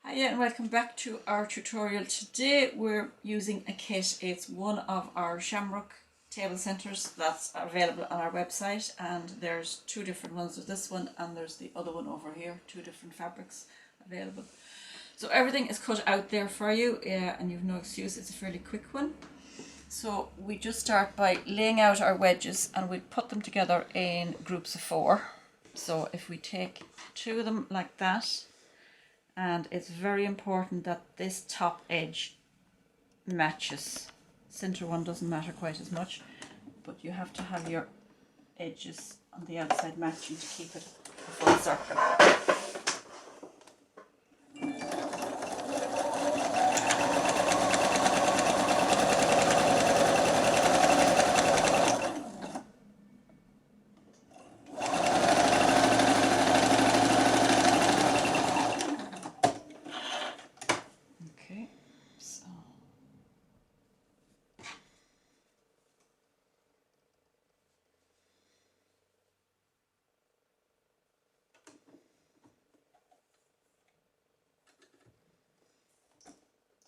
Hiya and welcome back to our tutorial. Today we're using a kit. It's one of our Shamrock table centres that's available on our website, and there's two different ones. There's this one and there's the other one over here, two different fabrics available. So everything is cut out there for you, and you've no excuse. It's a fairly quick one. So we just start by laying out our wedges and we put them together in groups of 4. So if we take 2 of them like that, and it's very important that this top edge matches. Center one doesn't matter quite as much, but you have to have your edges on the outside matching to keep it a full circle.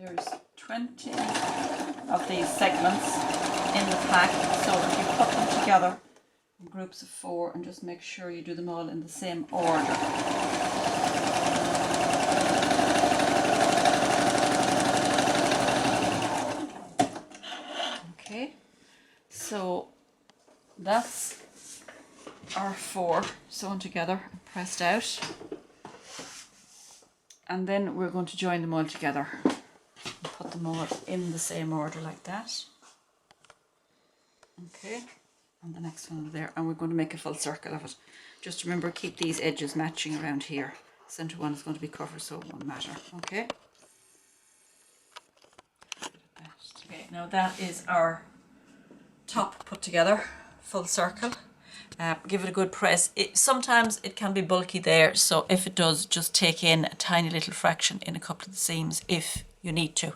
There's 20 of these segments in the pack, so if you put them together in groups of 4 and just make sure you do them all in the same order. Okay, so that's our 4 sewn together and pressed out, and then we're going to join them all together. Put them all in the same order like that. Okay, and the next one there, and we're going to make a full circle of it. Just remember, keep these edges matching around here. Center one is going to be covered, so it won't matter. Okay. Okay, now that is our top put together, full circle. Give it a good press. Sometimes it can be bulky there, so if it does, just take in a tiny little fraction in a couple of the seams if you need to,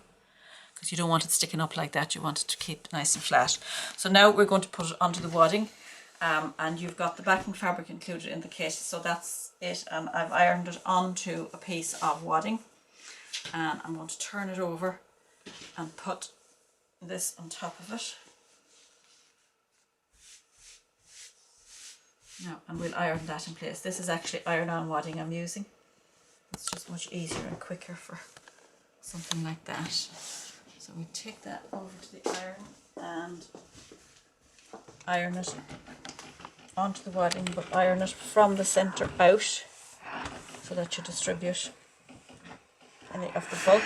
because you don't want it sticking up like that. You want it to keep nice and flat. So now we're going to put it onto the wadding, and you've got the backing fabric included in the kit, so that's it. And I've ironed it onto a piece of wadding, and I'm going to turn it over and put this on top of it. Now, and we'll iron that in place. This is actually iron-on wadding I'm using. It's just much easier and quicker for something like that. So we take that over to the iron and iron it onto the wadding, but iron it from the centre out so that you distribute any of the bulk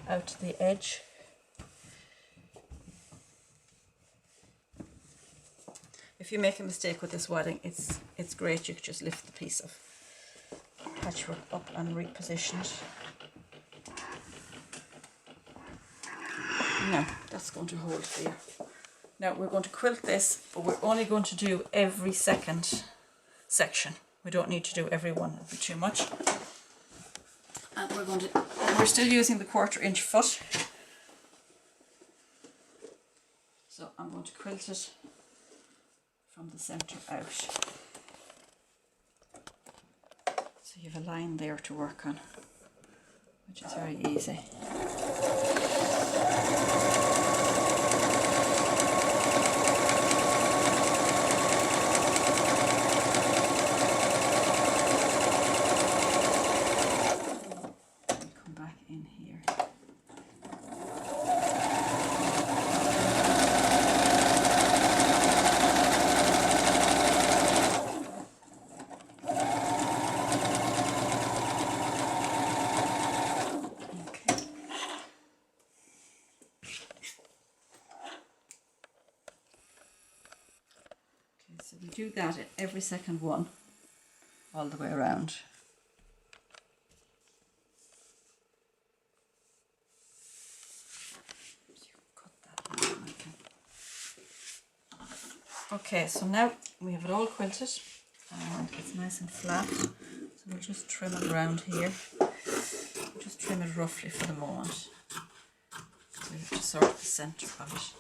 out to the edge. If you make a mistake with this wadding, it's great. You could just lift the piece of patchwork up and reposition it. No, that's going to hold there. Now we're going to quilt this, but we're only going to do every second section. We don't need to do every one, it'd be too much. And we're still using the 1/4 inch foot. So I'm going to quilt it from the centre out. So you have a line there to work on, which is very easy. Come back in here. So we do that at every second one, all the way around. Okay, so now we have it all quilted and it's nice and flat. So we'll just trim it around here. Just trim it roughly for the moment. So we have to sort the centre of it.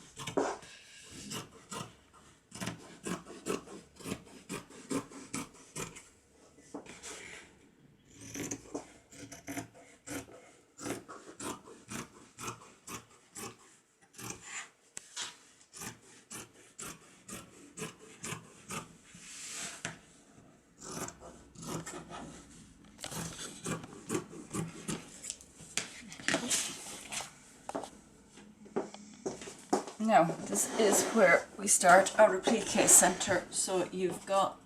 Now, this is where we start our Replica center. So you've got,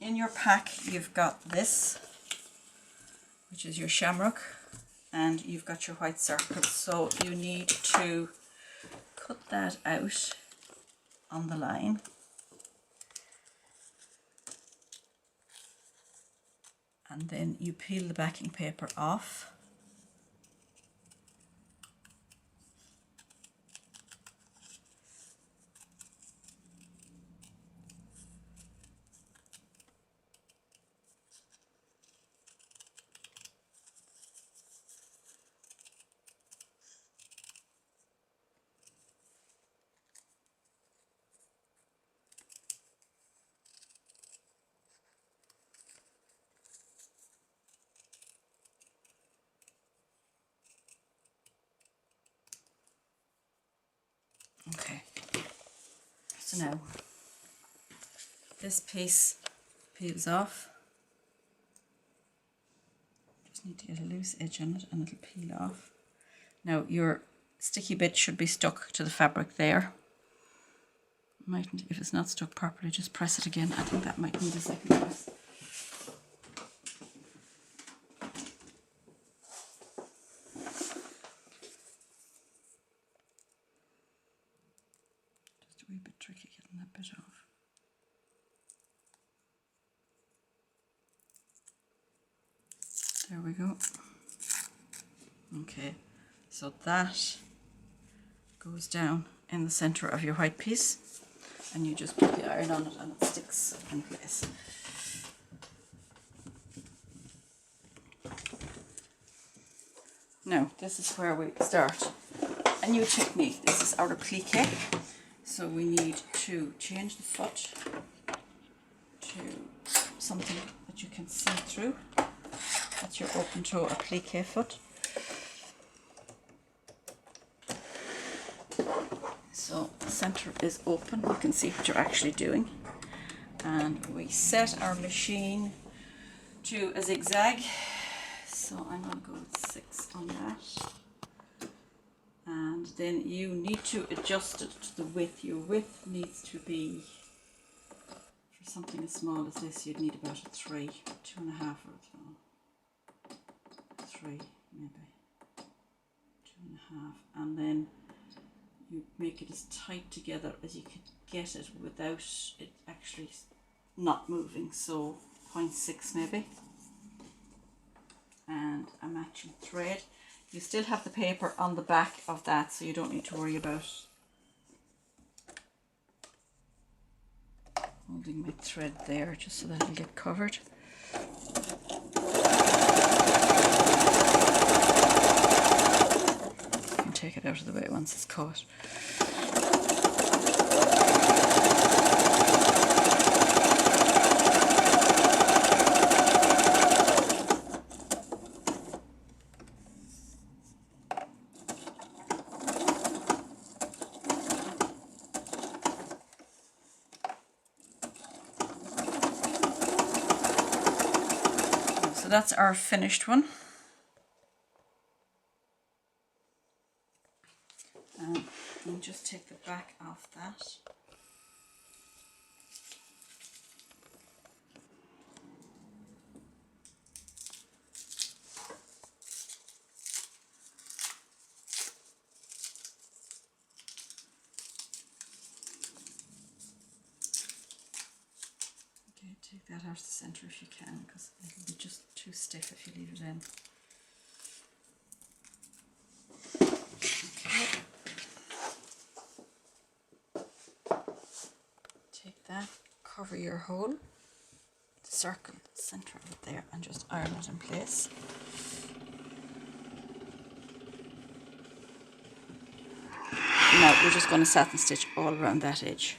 in your pack, you've got this, which is your shamrock, and you've got your white circle. So you need to cut that out on the line. And then you peel the backing paper off. Okay, so now this piece peels off. Just need to get a loose edge on it and it'll peel off. Now your sticky bit should be stuck to the fabric there. Mightn't, if it's not stuck properly, just press it again. I think that might need a second press. A wee bit tricky getting that bit off. There we go. Okay, so that goes down in the center of your white piece, and you just put the iron on it and it sticks in place. Now, this is where we start a new technique. This is our Replica. So we need to change the foot to something that you can see through. That's your open toe applique foot. So the center is open, you can see what you're actually doing. And we set our machine to a zigzag. So I'm going to go with 6 on that. And then you need to adjust it to the width. Your width needs to be, for something as small as this, you'd need about a 3, 2.5 or 3 maybe, 2.5, and then you make it as tight together as you can get it without it actually not moving. So 0.6 maybe, and a matching thread. You still have the paper on the back of that, so you don't need to worry about holding my thread there, just so that it'll get covered. You can take it out of the way once it's caught. So that's our finished one. And just take the back off that. Okay, take that out of the center if you can, because it'll be just too stiff if you leave it in. Take that, cover your hole, circle the center of it there, and just iron it in place. Now we're just going to satin stitch all around that edge.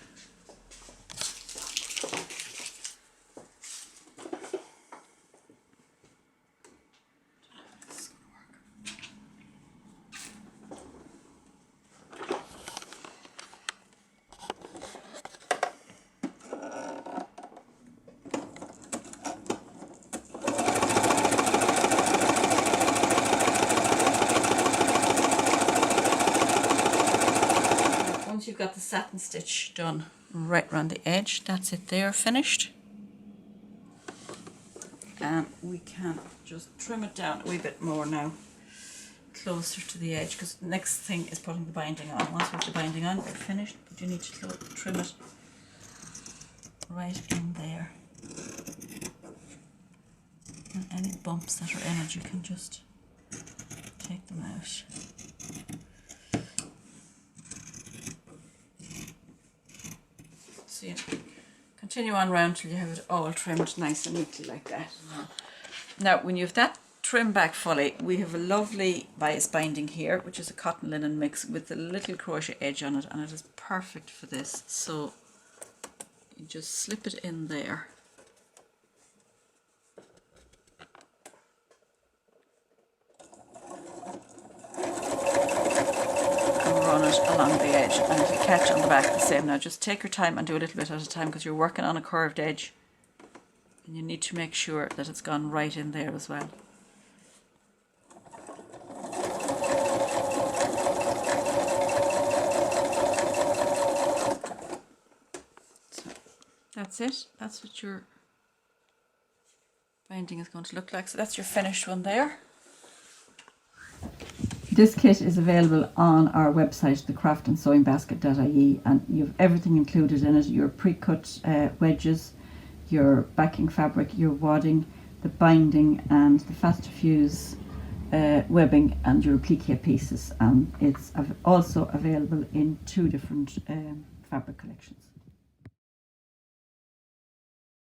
got the satin stitch done right around the edge. That's it there, finished. And we can just trim it down a wee bit more now, closer to the edge, because the next thing is putting the binding on. Once we have the binding on, we're finished, but you need to trim it right in there. And any bumps that are in it, you can just take them out. So you continue on round till you have it all trimmed nice and neatly like that. Now when you have that trimmed back fully, we have a lovely bias binding here, which is a cotton linen mix with a little crochet edge on it, and it is perfect for this. So you just slip it in there. Run it along the edge, and it'll catch on the back the same. Now just take your time and do a little bit at a time, because you're working on a curved edge and you need to make sure that it's gone right in there as well. So that's it. That's what your binding is going to look like. So that's your finished one there. This kit is available on our website, thecraftandsewingbasket.ie, and you have everything included in it: your pre-cut wedges, your backing fabric, your wadding, the binding, and the fast to fuse webbing, and your replica pieces. And it's also available in 2 different fabric collections.